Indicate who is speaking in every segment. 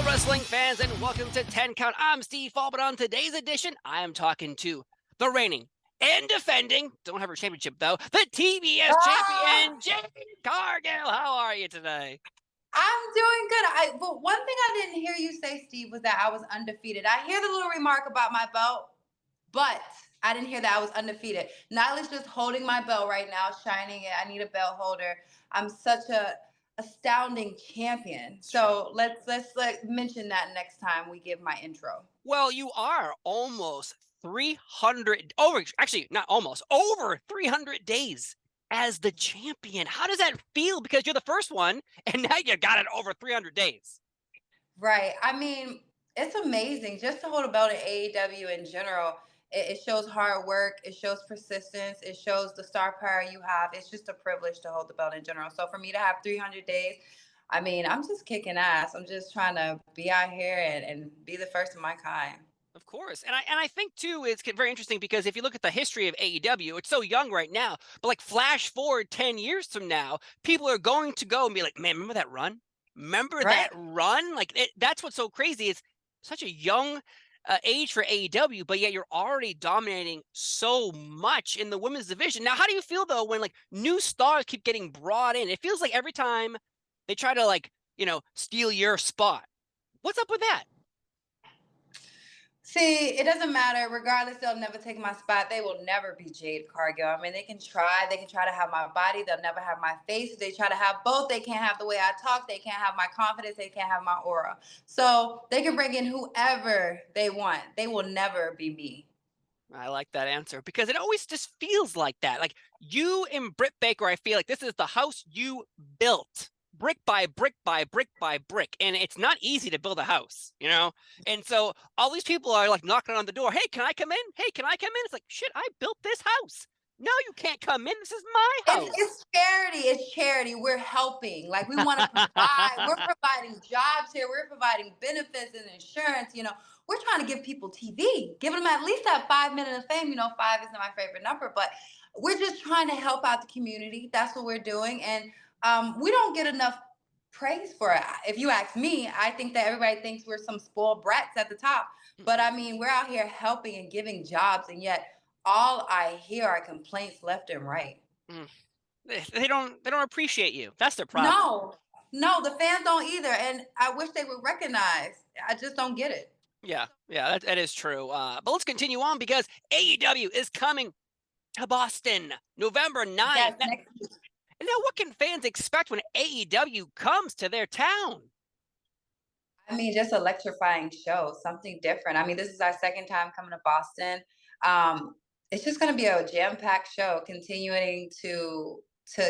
Speaker 1: wrestling fans, and welcome to 10 Count. I'm Steve Fall, but on today's edition, I am talking to the reigning and defending, don't have her championship though, the TBS champion, Jade Cargill. How are you today?
Speaker 2: I'm doing good. But one thing I didn't hear you say, Steve, was that I was undefeated. I hear the little remark about my belt, but I didn't hear that I was undefeated. Nyla's just holding my belt right now, shining it. I need a belt holder. I'm such a astounding champion. So let's mention that next time we give my intro.
Speaker 1: Well, you are almost 300 over 300 days as the champion. How does that feel? Because you're the first one, and now you got it over 300 days.
Speaker 2: Right. I mean, it's amazing just to hold a belt in AEW in general. It shows hard work. It shows persistence. It shows the star power you have. It's just a privilege to hold the belt in general. So for me to have 300 days, I mean, I'm just kicking ass. I'm just trying to be out here and be the first of my kind.
Speaker 1: Of course. And I think too, it's very interesting because if you look at the history of AEW, it's so young right now, but like flash forward 10 years from now, people are going to go and be like, man, remember that run? Remember that run? Like that's what's so crazy. It's such a young age for AEW, but yet you're already dominating so much in the women's division. Now, how do you feel though when like new stars keep getting brought in? It feels like every time they try to like, steal your spot. What's up with that?
Speaker 2: See, it doesn't matter. Regardless, they'll never take my spot. They will never be Jade Cargill. I mean, they can try. They can try to have my body. They'll never have my face. If they try to have both, they can't have the way I talk. They can't have my confidence. They can't have my aura. So they can bring in whoever they want. They will never be me.
Speaker 1: I like that answer because it always just feels like that. Like you and Britt Baker, I feel like this is the house you built brick by brick by brick by brick. And it's not easy to build a house, And so all these people are like knocking on the door. Hey, can I come in? Hey, can I come in? It's like, shit, I built this house. No, you can't come in. This is my house.
Speaker 2: It's charity. It's charity. We're helping. Like we want to provide. We're providing jobs here. We're providing benefits and insurance. We're trying to give people TV, giving them at least that 5 minutes of fame. 5 isn't my favorite number, but we're just trying to help out the community. That's what we're doing. And we don't get enough praise for it. If you ask me, I think that everybody thinks we're some spoiled brats at the top. But I mean, we're out here helping and giving jobs, and yet all I hear are complaints left and right.
Speaker 1: They don't appreciate you. That's their problem.
Speaker 2: No, the fans don't either, and I wish they would recognize. I just don't get it.
Speaker 1: Yeah, that is true. But let's continue on because AEW is coming to Boston, November 9th.
Speaker 2: Yes,
Speaker 1: and now what can fans expect when AEW comes to their town?
Speaker 2: I mean, just electrifying show, something different. I mean, this is our second time coming to Boston. It's just going to be a jam-packed show, continuing to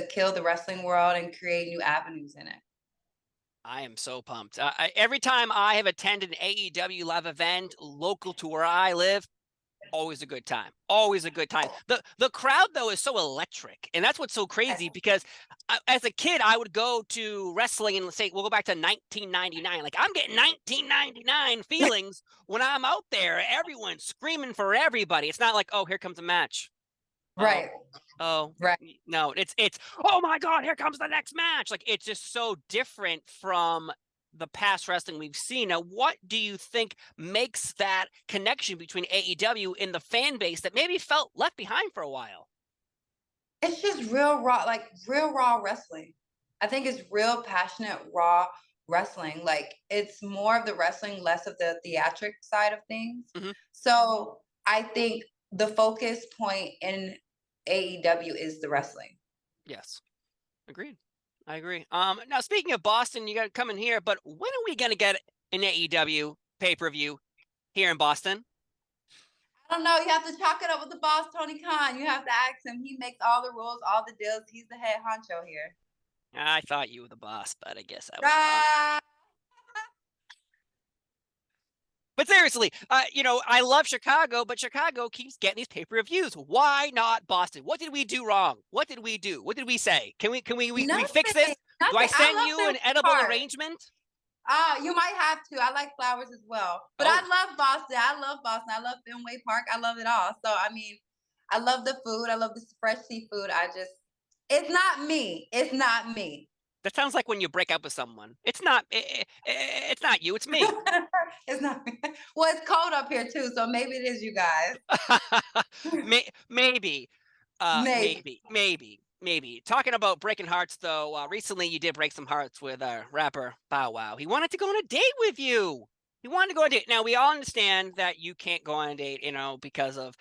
Speaker 2: kill the wrestling world and create new avenues in it.
Speaker 1: I am so pumped. Every time I have attended an AEW live event local to where I live, always a good time. Always a good time. The crowd, though, is so electric. And that's what's so crazy because as a kid, I would go to wrestling and say, we'll go back to 1999. Like, I'm getting 1999 feelings when I'm out there. Everyone's screaming for everybody. It's not like, oh, here comes a match.
Speaker 2: Right.
Speaker 1: Right. No, it's, oh my God, here comes the next match. Like, it's just so different from the past wrestling we've seen. Now, what do you think makes that connection between AEW and the fan base that maybe felt left behind for a while?
Speaker 2: It's just real raw wrestling. I think it's real passionate, raw wrestling. Like it's more of the wrestling, less of the theatric side of things. Mm-hmm. So I think the focus point in AEW is the wrestling.
Speaker 1: Yes. Agreed. I agree. Now speaking of Boston, you got to come in here, but when are we going to get an AEW pay-per-view here in Boston?
Speaker 2: I don't know. You have to chalk it up with the boss, Tony Khan. You have to ask him. He makes all the rules, all the deals. He's the head honcho here.
Speaker 1: I thought you were the boss, but I guess I was wrong. But seriously, I love Chicago, but Chicago keeps getting these pay-per-views. Why not Boston? What did we do wrong? What did we do? What did we say? Can we fix this? Do I send you an edible arrangement?
Speaker 2: You might have to. I like flowers as well. But I love Boston. I love Fenway Park. I love it all. So, I mean, I love the food. I love the fresh seafood. It's not me. It's not me.
Speaker 1: That sounds like when you break up with someone. It's not you, it's me.
Speaker 2: It's not. Well, it's cold up here too, so maybe it is you guys.
Speaker 1: Maybe,
Speaker 2: Maybe.
Speaker 1: maybe. Talking about breaking hearts, though, recently you did break some hearts with rapper Bow Wow. He wanted to go on a date with you. He wanted to go on a date. Now we all understand that you can't go on a date, because of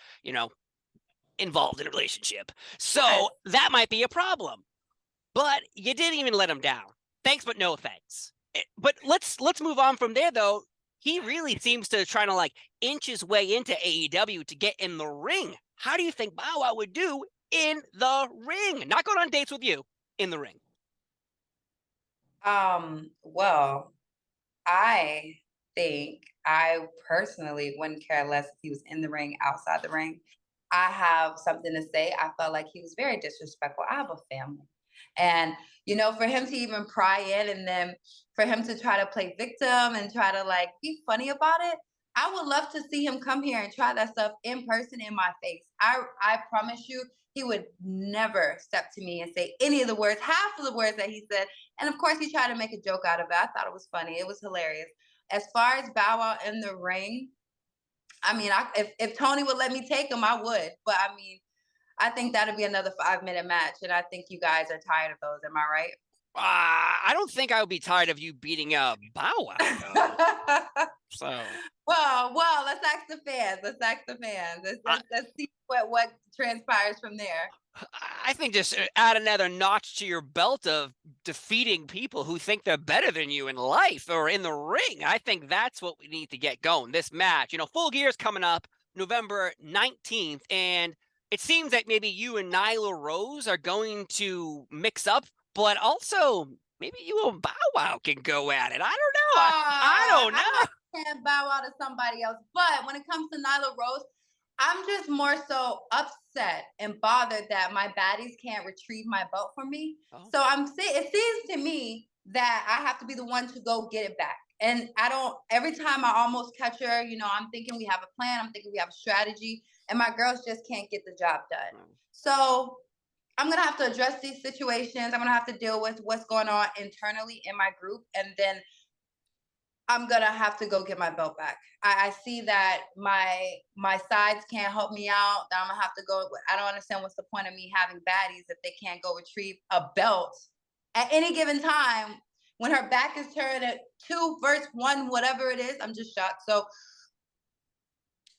Speaker 1: involved in a relationship.
Speaker 2: Yes.
Speaker 1: So that might be a problem. But you didn't even let him down. Thanks, but no thanks. But let's move on from there, though. He really seems to try to like inch his way into AEW to get in the ring. How do you think Bow Wow would do in the ring? Not going on dates with you, in the ring.
Speaker 2: Well, I think I personally wouldn't care less if he was in the ring, outside the ring. I have something to say. I felt like he was very disrespectful. I have a family. And, for him to even pry in and then for him to try to play victim and try to like be funny about it, I would love to see him come here and try that stuff in person in my face. I promise you, he would never step to me and say any of the words, half of the words that he said. And of course, he tried to make a joke out of it. I thought it was funny. It was hilarious. As far as Bow Wow in the ring, I mean, if Tony would let me take him, I would. But I mean, I think that'd be another 5-minute match, and I think you guys are tired of those. Am I
Speaker 1: I don't think I would be tired of you beating up Bow Wow, though.
Speaker 2: right?
Speaker 1: So
Speaker 2: well, let's ask the fans. Let's ask the fans. Let's see what transpires from there.
Speaker 1: I think just add another notch to your belt of defeating people who think they're better than you in life or in the ring. I think that's what we need to get going. This match, Full Gear's coming up November 19th, and it seems that maybe you and Nyla Rose are going to mix up, but also maybe you and Bow Wow can go at it. I don't know. I don't
Speaker 2: I
Speaker 1: know.
Speaker 2: might can bow out to somebody else, but when it comes to Nyla Rose, I'm just more so upset and bothered that my baddies can't retrieve my belt from me.
Speaker 1: Oh,
Speaker 2: So it seems to me that I have to be the one to go get it back. And I don't, every time I almost catch her, I'm thinking we have a plan, I'm thinking we have a strategy, and my girls just can't get the job done. So I'm gonna have to address these situations. I'm gonna have to deal with what's going on internally in my group, and then I'm gonna have to go get my belt back. I see that my sides can't help me out. That I'm gonna have to go. I don't understand what's the point of me having baddies if they can't go retrieve a belt at any given time when her back is turned at 2 versus 1, whatever it is. I'm just shocked. So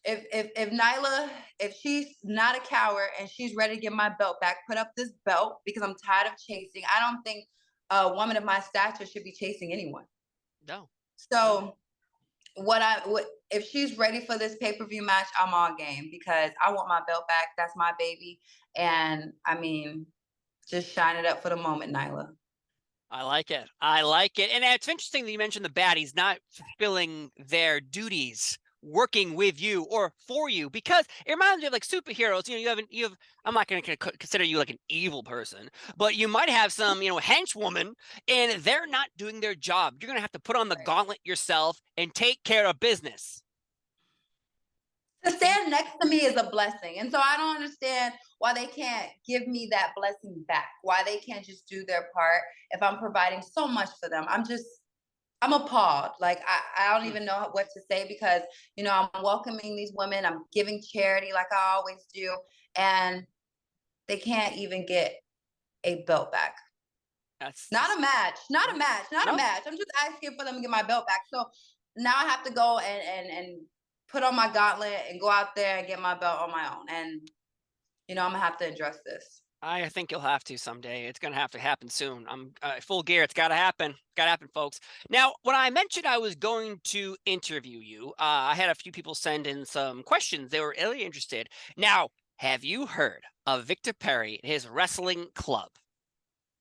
Speaker 2: if Nyla, if she's not a coward and she's ready to get my belt back, put up this belt because I'm tired of chasing. I don't think a woman of my stature should be chasing anyone.
Speaker 1: no.
Speaker 2: So if she's ready for this pay-per-view match, I'm all game because I want my belt back. That's my baby. And I mean, just shine it up for the moment, Nyla.
Speaker 1: I like it. I like it. And it's interesting that you mentioned the baddies not fulfilling their duties working with you or for you, because it reminds me of like superheroes. I'm not going to consider you like an evil person, but you might have some, henchwoman, and they're not doing their job. You're going to have to put on the
Speaker 2: Right.
Speaker 1: gauntlet yourself and take care of business.
Speaker 2: To stand next to me is a blessing. And so I don't understand why they can't give me that blessing back, why they can't just do their part if I'm providing so much for them. I'm appalled. Like I don't even know what to say because I'm welcoming these women. I'm giving charity like I always do, and they can't even get a belt back.
Speaker 1: That's
Speaker 2: Not a match. Not a match. Not
Speaker 1: no.
Speaker 2: a match. I'm just asking for them to get my belt back. So now I have to go and put on my gauntlet and go out there and get my belt on my own. And I'm gonna have to address this.
Speaker 1: I think you'll have to someday. It's going to have to happen soon. I'm Full Gear. It's got to happen. Got to happen, folks. Now, when I mentioned I was going to interview you, I had a few people send in some questions. They were really interested. Now, have you heard of Victor Perry and his wrestling club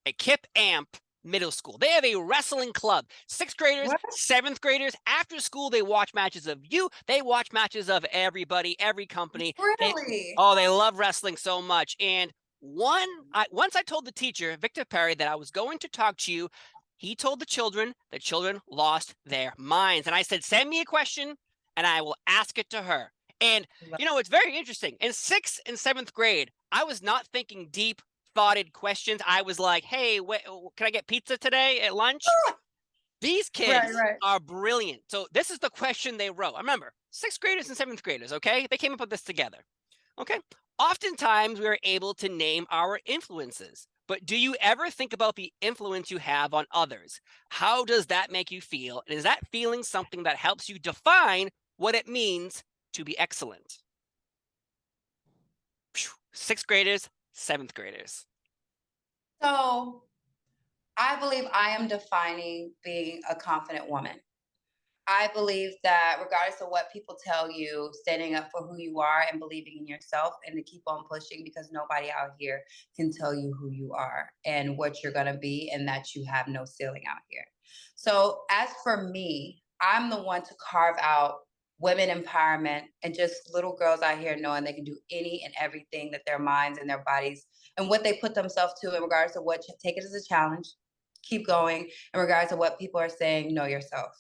Speaker 1: at Kip Amp Middle School? They have a wrestling club. 6th graders,
Speaker 2: What?
Speaker 1: 7th graders. After school, they watch matches of you. They watch matches of everybody, every company.
Speaker 2: Really?
Speaker 1: They love wrestling so much. And once I told the teacher, Victor Perry, that I was going to talk to you, he told the children lost their minds. And I said, send me a question and I will ask it to her. And, it's very interesting. In 6th and 7th grade, I was not thinking deep thoughted questions. I was like, hey, can I get pizza today at lunch? These kids are brilliant. So this is the question they wrote. I remember 6th graders and 7th graders, okay? They came up with this together, okay? Oftentimes, we are able to name our influences, but do you ever think about the influence you have on others? How does that make you feel? And is that feeling something that helps you define what it means to be excellent? 6th graders, 7th graders.
Speaker 2: So I believe I am defining being a confident woman. I believe that regardless of what people tell you, standing up for who you are and believing in yourself and to keep on pushing, because nobody out here can tell you who you are and what you're going to be, and that you have no ceiling out here. So as for me, I'm the one to carve out women empowerment and just little girls out here knowing they can do any and everything that their minds and their bodies and what they put themselves to, in regards to what, take it as a challenge, keep going, in regards to what people are saying, know yourself.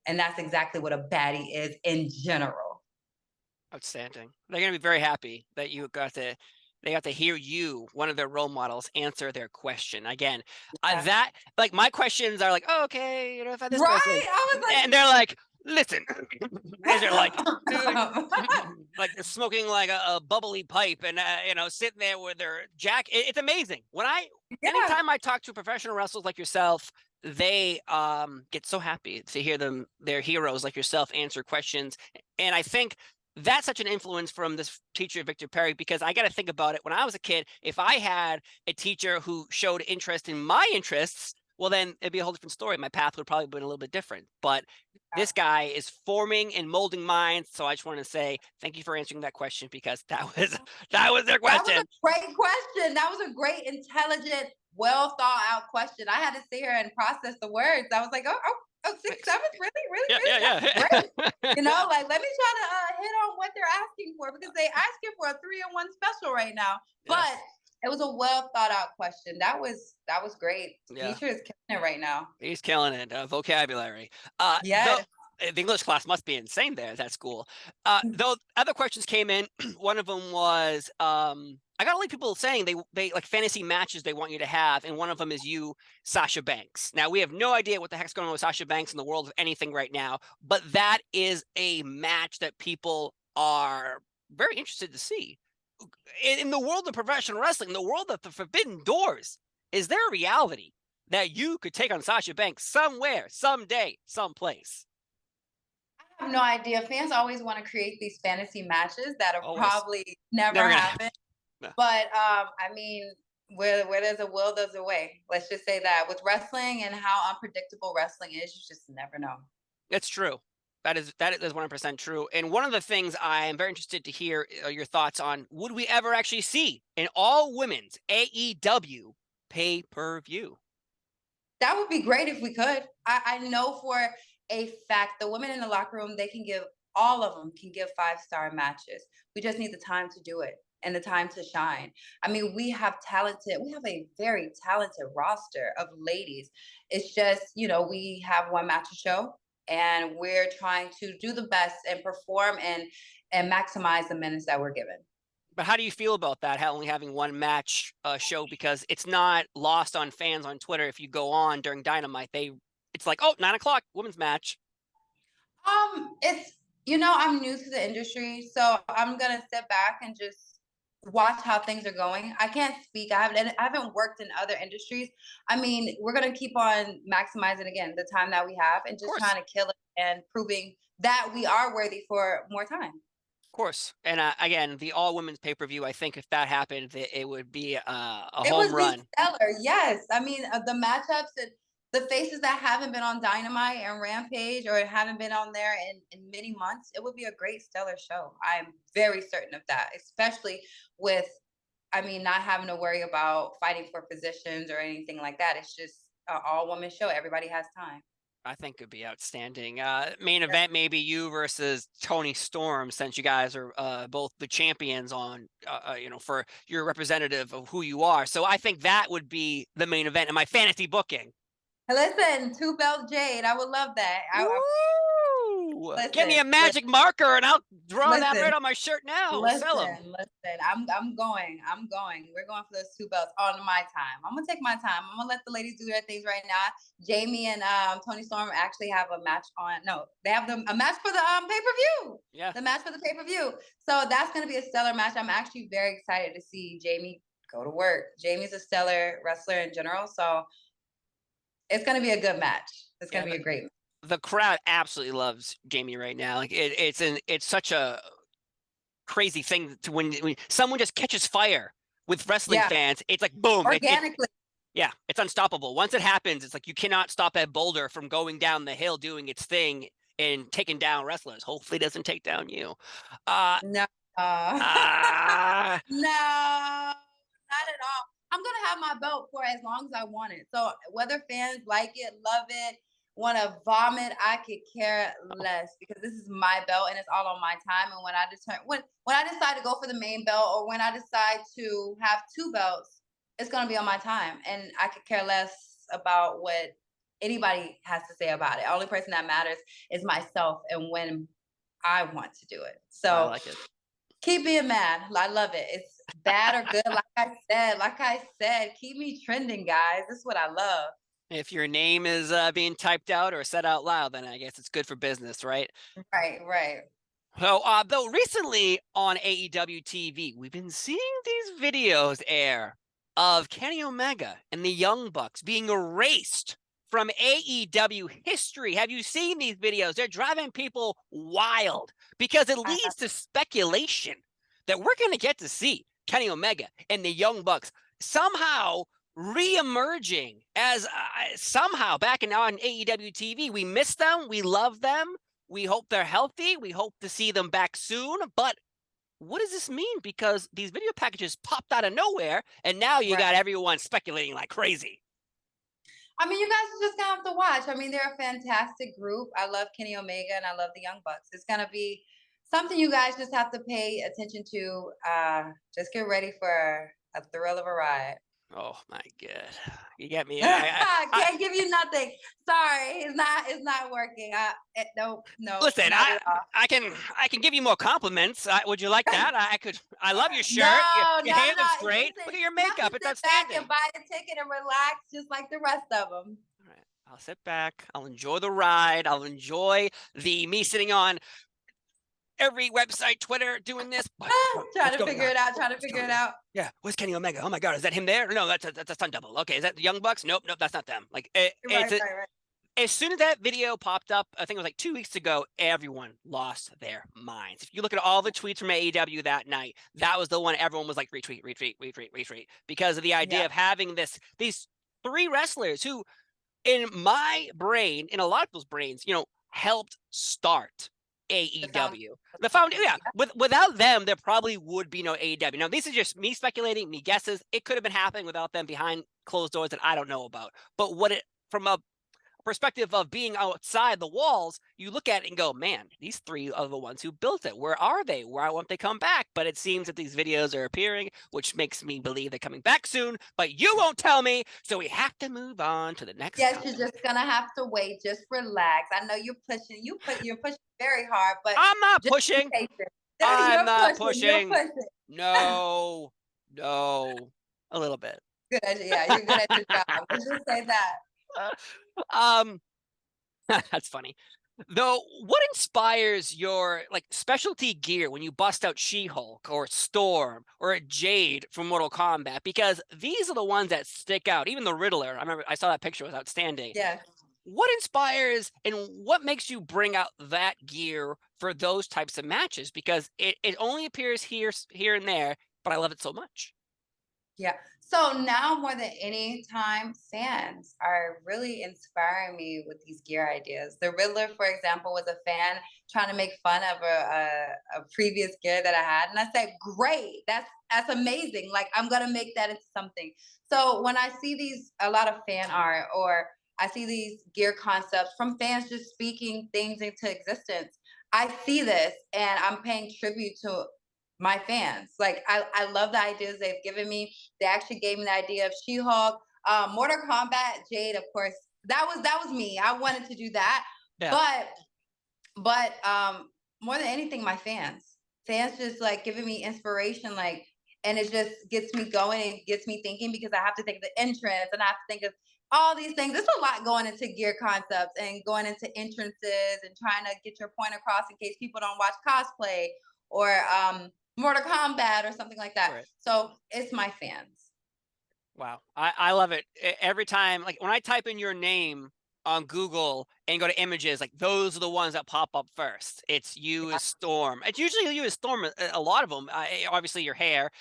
Speaker 2: And that's exactly what a baddie is in general.
Speaker 1: Outstanding. They're going to be very happy that they got to hear you, one of their role models, answer their question. Again, that, like, my questions are like, oh, okay, you know, if I this person,
Speaker 2: I was like,
Speaker 1: and they're like, listen, as they're like, like they're smoking like a bubbly pipe, and you know, sitting there with their jacket. It's amazing. Anytime I talk to professional wrestlers like yourself, they get so happy to hear their heroes like yourself answer questions. And I think that's such an influence from this teacher, Victor Perry, because I got to think about it. When I was a kid, if I had a teacher who showed interest in my interests, well, then it'd be a whole different story. My path would probably have been a little bit different. But this guy is forming and molding minds. So I just want to say thank you for answering that question, because that was their question.
Speaker 2: That was a great question. That was a great, intelligent, well thought out question. I had to sit here and process the words. I was like, oh, 6th, 7th, really?
Speaker 1: Yeah.
Speaker 2: Great. You know, like, let me try to hit on what they're asking for, because they asking for a 3-in-1 special right now. Yes. But it was a well thought out question. That was great.
Speaker 1: Yeah.
Speaker 2: Teacher is killing it right now.
Speaker 1: He's killing it. Vocabulary.
Speaker 2: Yeah.
Speaker 1: The English class must be insane there at that school. Though other questions came in. One of them was, I got a lot of people saying they like fantasy matches they want you to have, and one of them is you, Sasha Banks. Now, we have no idea what the heck's going on with Sasha Banks in the world of anything right now, but that is a match that people are very interested to see. In the world of professional wrestling, the world of the forbidden doors, is there a reality that you could take on Sasha Banks somewhere, someday, someplace?
Speaker 2: I have no idea. Fans always want to create these fantasy matches that are probably never happen. No. But I mean, where there's a will, there's a way. Let's just say that with wrestling and how unpredictable wrestling is, you just never know.
Speaker 1: It's true. That is 100% true. And one of the things I am very interested to hear your thoughts on: would we ever actually see an all women's AEW pay-per-view?
Speaker 2: That would be great if we could. I know for a fact the women in the locker room, all of them can give 5-star matches. We just need the time to do it and the time to shine. I mean, we have a very talented roster of ladies. It's just, you know, we have one match a show, and we're trying to do the best and perform and maximize the minutes that we're given.
Speaker 1: But how do you feel about that, only having one match show? Because it's not lost on fans on Twitter. If you go on during Dynamite, it's like, oh, 9 o'clock, women's match.
Speaker 2: It's, you know, I'm new to the industry, so I'm gonna sit back and just watch how things are going. I can't speak. I haven't worked in other industries. I mean, we're gonna keep on maximizing, again, the time that we have, and just trying to kill it and proving that we are worthy for more time.
Speaker 1: Of course. And again, the all women's pay-per-view, I think if that happened, it would be a home run.
Speaker 2: It would be stellar. Yes. I mean, the matchups and the faces that haven't been on Dynamite and Rampage, or haven't been on there in many months, it would be a great, stellar show. I'm very certain of that, especially with, I mean, not having to worry about fighting for positions or anything like that. It's just an all-woman show. Everybody has time.
Speaker 1: I think it'd be outstanding. Main event, maybe you versus Tony Storm, since you guys are both the champions on, you know, for your representative of who you are. So I think that would be the main event in my fantasy booking.
Speaker 2: Listen, 2-belt Jade. I would love that.
Speaker 1: Give me a
Speaker 2: Listen,
Speaker 1: magic marker and I'll draw that
Speaker 2: listen.
Speaker 1: right on my shirt now. We'll sell them.
Speaker 2: Listen. I'm going. We're going for those 2 belts on my time. I'm gonna take my time. I'm gonna let the ladies do their things right now. Jamie and Tony Storm actually have a match on. No, they have a match for the pay-per-view.
Speaker 1: Yeah.
Speaker 2: The match for the pay-per-view. So that's gonna be a stellar match. I'm actually very excited to see Jamie go to work. Jamie's a stellar wrestler in general, so it's gonna be a good match. It's gonna be a great match.
Speaker 1: The crowd absolutely loves Jamie right now. Like it's such a crazy thing to when someone just catches fire with wrestling fans. It's like boom,
Speaker 2: organically.
Speaker 1: Yeah, it's unstoppable. Once it happens, it's like you cannot stop that boulder from going down the hill, doing its thing, and taking down wrestlers. Hopefully, it doesn't take down you.
Speaker 2: No. No, not at all. I'm gonna have my belt for as long as I want it. So whether fans like it, love it, want to vomit, I could care less because this is my belt and it's all on my time. And when I decide to go for the main belt or when I decide to have 2 belts, it's gonna be on my time, and I could care less about what anybody has to say about it. The only person that matters is myself and when I want to do it. So
Speaker 1: I like it.
Speaker 2: Keep being mad. I love it. It's bad or good. Like I said, keep me trending, guys. This is what I love.
Speaker 1: If your name is being typed out or said out loud, then I guess it's good for business, right?
Speaker 2: Right.
Speaker 1: So, though recently on AEW TV, we've been seeing these videos air of Kenny Omega and the Young Bucks being erased from AEW history. Have you seen these videos? They're driving people wild because it leads to speculation that we're going to get to see Kenny Omega and the Young Bucks somehow re-emerging as somehow back on AEW TV. We miss them. We love them. We hope they're healthy. We hope to see them back soon. But what does this mean? Because these video packages popped out of nowhere, and now you got everyone speculating like crazy.
Speaker 2: I mean, you guys are just gonna have to watch. I mean, they're a fantastic group. I love Kenny Omega and I love the Young Bucks. It's gonna be something you guys just have to pay attention to. Just get ready for a thrill of a ride.
Speaker 1: Oh my God, you get me.
Speaker 2: I can't give you nothing. Sorry, it's not working. No.
Speaker 1: Listen, I can give you more compliments. Would you like that? I love your shirt.
Speaker 2: No,
Speaker 1: your hair looks great.
Speaker 2: Listen,
Speaker 1: Look at your makeup. It's outstanding.
Speaker 2: Back and buy a ticket and relax, just like the rest of them.
Speaker 1: All right, I'll sit back. I'll enjoy the ride. I'll enjoy me sitting on every website, Twitter, doing this.
Speaker 2: Trying to figure it out.
Speaker 1: Yeah, where's Kenny Omega? Oh my God, is that him there? No, that's a stunt double. Okay, is that the Young Bucks? Nope, that's not them. Like right. As soon as that video popped up, I think it was like 2 weeks ago, everyone lost their minds. If you look at all the tweets from AEW that night, that was the one everyone was like retweet, because of the idea of having these 3 wrestlers who, in my brain, in a lot of people's brains, helped start AEW. The foundation, without them, there probably would be no AEW. Now, this is just me speculating, me guesses. It could have been happening without them behind closed doors that I don't know about. But from a perspective of being outside the walls, you look at it and go, man, these 3 are the ones who built it. Where are they? Why won't they come back? But it seems that these videos are appearing, which makes me believe they're coming back soon, but you won't tell me, so we have to move on to the next
Speaker 2: Yes, you're just gonna have to wait. Just relax. I know you're pushing. You're pushing very hard, but
Speaker 1: I'm not pushing. I'm not pushing. No, a little bit.
Speaker 2: Good. Yeah, you're good at your job. Let's just say that.
Speaker 1: That's funny. Though, what inspires your specialty gear when you bust out She-Hulk or Storm or a Jade from Mortal Kombat? Because these are the ones that stick out. Even the Riddler, I remember I saw that picture, it was outstanding.
Speaker 2: Yeah.
Speaker 1: What inspires and what makes you bring out that gear for those types of matches? Because it only appears here and there, but I love it so much.
Speaker 2: Yeah. So now more than any time, fans are really inspiring me with these gear ideas. The Riddler, for example, was a fan trying to make fun of a previous gear that I had. And I said, great, that's amazing. Like, I'm going to make that into something. So when I see a lot of fan art, or I see these gear concepts from fans just speaking things into existence, I see this and I'm paying tribute to my fans. Like, I love the ideas they've given me. They actually gave me the idea of She-Hulk, Mortal Kombat, Jade, of course. That was me. I wanted to do that. Yeah. But But more than anything, my fans just like giving me inspiration, like, and it just gets me going and gets me thinking, because I have to think of the entrance and I have to think of all these things. There's a lot going into gear concepts and going into entrances and trying to get your point across in case people don't watch cosplay or Mortal Kombat or something like that.
Speaker 1: Right.
Speaker 2: So it's my fans.
Speaker 1: Wow. I love it. Every time, like when I type in your name on Google and go to images, like those are the ones that pop up first. It's you
Speaker 2: Yeah.
Speaker 1: as Storm. It's usually you as Storm. A lot of them. Obviously, your hair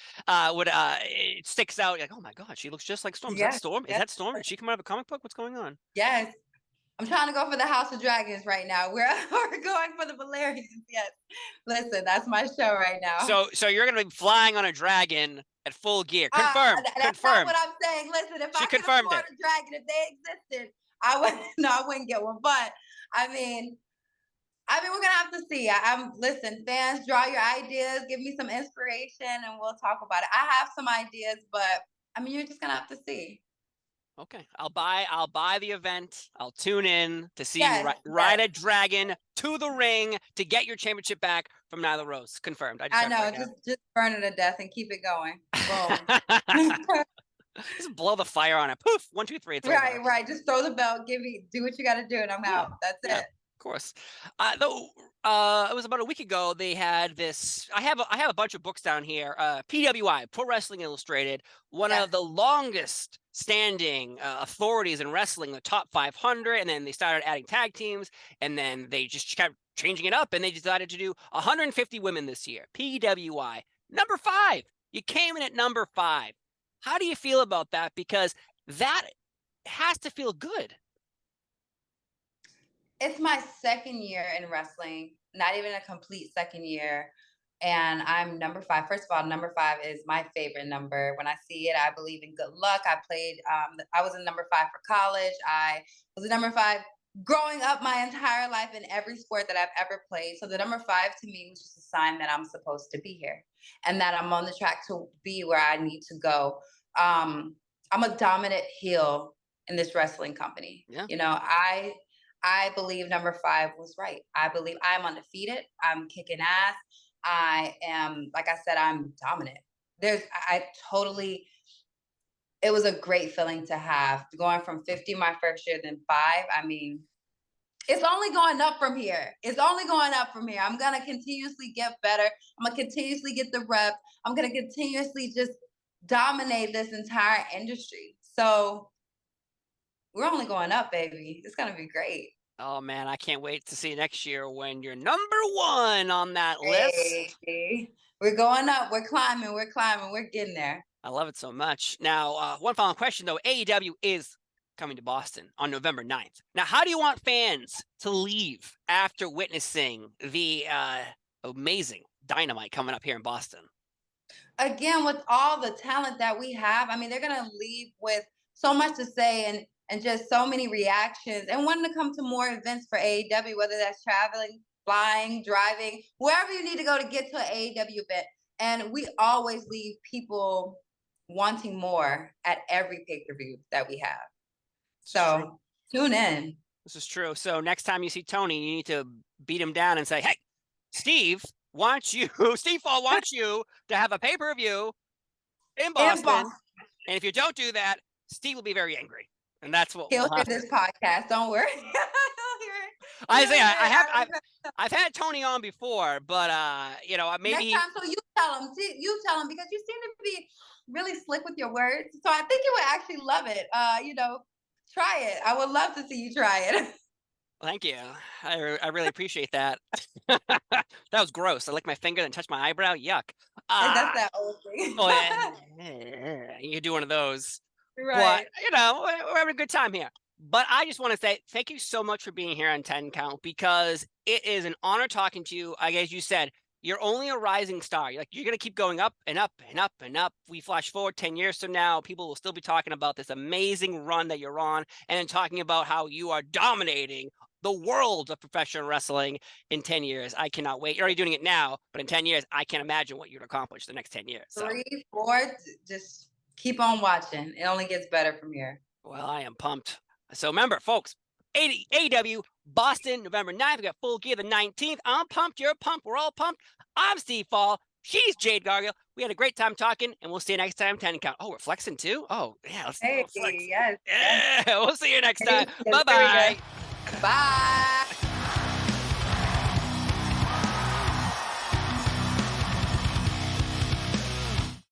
Speaker 1: would it sticks out. Like, oh my God, she looks just like Storm. Is that
Speaker 2: Yes,
Speaker 1: Storm? Is
Speaker 2: yes,
Speaker 1: that Storm? Did she come out of a comic book? What's going on?
Speaker 2: yes. I'm trying to go for the House of Dragons right now. We're going for the Valerians. Yes. Listen, that's my show right now.
Speaker 1: So you're gonna be flying on a dragon at full gear. Confirmed.
Speaker 2: That's not what
Speaker 1: Confirmed.
Speaker 2: I'm saying. Listen, if
Speaker 1: She
Speaker 2: I could
Speaker 1: confirmed
Speaker 2: afford
Speaker 1: it.
Speaker 2: a dragon, if they existed, I would no, I wouldn't get one. But I mean, we're gonna have to see. I'm listen, fans, draw your ideas, give me some inspiration, and we'll talk about it. I have some ideas, but I mean, you're just gonna have to see.
Speaker 1: Okay, I'll buy the event. I'll tune in to see you
Speaker 2: Yes,
Speaker 1: ride
Speaker 2: yes.
Speaker 1: a dragon to the ring to get your championship back from Nyla Rose. Confirmed. I just
Speaker 2: I
Speaker 1: have it
Speaker 2: know.
Speaker 1: right
Speaker 2: Just burn it to death and keep it going. Boom.
Speaker 1: now. Just blow the fire on it. Poof. 1, 2, 3. It's over.
Speaker 2: Right, right. Just throw the belt, do what you got to do, and I'm
Speaker 1: Yeah,
Speaker 2: out. That's
Speaker 1: yeah,
Speaker 2: it.
Speaker 1: of course. Though it was about a week ago. They had this. I have a bunch of books down here. PWI, Pro Wrestling Illustrated, one
Speaker 2: Yes.
Speaker 1: of the longest standing authorities in wrestling, the top 500, and then they started adding tag teams, and then they just kept changing it up, and they decided to do 150 women this year. PWI number 5. You came in at number 5. How do you feel about that? Because that has to feel good.
Speaker 2: It's my second year in wrestling, not even a complete second year. And I'm number 5. First of all, number 5 is my favorite number. When I see it, I believe in good luck. I was a number 5 for college. I was a number 5 growing up my entire life in every sport that I've ever played. So the number 5 to me was just a sign that I'm supposed to be here and that I'm on the track to be where I need to go. I'm a dominant heel in this wrestling company.
Speaker 1: Yeah.
Speaker 2: I believe number 5 was right. I believe I'm undefeated. I'm kicking ass. I am, like I said, I'm dominant. I totally, it was a great feeling to have going from 50 my first year, then 5. I mean, it's only going up from here. It's only going up from here. I'm going to continuously get better. I'm going to continuously get the reps. I'm going to continuously just dominate this entire industry. So we're only going up, baby. It's going to be great.
Speaker 1: Oh man, I can't wait to see next year when you're number 1 on that list.
Speaker 2: Hey, we're going up. We're climbing. We're climbing. We're getting there.
Speaker 1: I love it so much. Now, one final question though. AEW is coming to Boston on November 9th. Now, how do you want fans to leave after witnessing the amazing Dynamite coming up here in Boston?
Speaker 2: Again, with all the talent that we have, I mean, they're gonna leave with so much to say and just so many reactions and wanting to come to more events for AEW, whether that's traveling, flying, driving, wherever you need to go to get to an AEW event. And we always leave people wanting more at every pay-per-view that we have.
Speaker 1: This is true.
Speaker 2: So tune in.
Speaker 1: This is true. So next time you see Tony, you need to beat him down and say, "Hey, Steve wants you, Steve Fall wants you to have a pay-per-view in
Speaker 2: In
Speaker 1: Boston.
Speaker 2: Boston.
Speaker 1: And if you don't do that, Steve will be very angry." And that's what
Speaker 2: He'll
Speaker 1: we'll
Speaker 2: hear
Speaker 1: have
Speaker 2: this
Speaker 1: to.
Speaker 2: podcast. Don't worry. He'll hear it. He'll
Speaker 1: Isaiah,
Speaker 2: hear it.
Speaker 1: I've had Tony on before, but maybe
Speaker 2: Next time, so you tell him. See, you tell him because you seem to be really slick with your words. So I think you would actually love it. Try it. I would love to see you try it.
Speaker 1: Thank you. I really appreciate that. That was gross. I licked my finger and touched my eyebrow. Yuck.
Speaker 2: That's that old thing.
Speaker 1: Oh yeah. You could do one of those. But
Speaker 2: Right.
Speaker 1: we're having a good time here. But I just want to say thank you so much for being here on 10 Count, because it is an honor talking to you. I guess you said you're only a rising star. You're going to keep going up and up and up and up. We flash forward 10 years from now, people will still be talking about this amazing run that you're on, and then talking about how you are dominating the world of professional wrestling in 10 years. I cannot wait. You're already doing it now, but in 10 years, I can't imagine what you'd accomplish the next 10 years. So.
Speaker 2: 3, 4, just keep on watching. It only gets better from here.
Speaker 1: Well, I am pumped. So remember, folks, AEW Boston, November 9th. We got Full Gear the 19th. I'm pumped. You're pumped. We're all pumped. I'm Steve Fall. She's Jade Cargill. We had a great time talking, and we'll see you next time. 10 count. Oh, we're flexing too? Oh, yeah. Let's
Speaker 2: Hey,
Speaker 1: flex.
Speaker 2: yes.
Speaker 1: Yeah, we'll see you next time.
Speaker 2: Yes, very
Speaker 1: Bye-bye.
Speaker 2: good. Bye.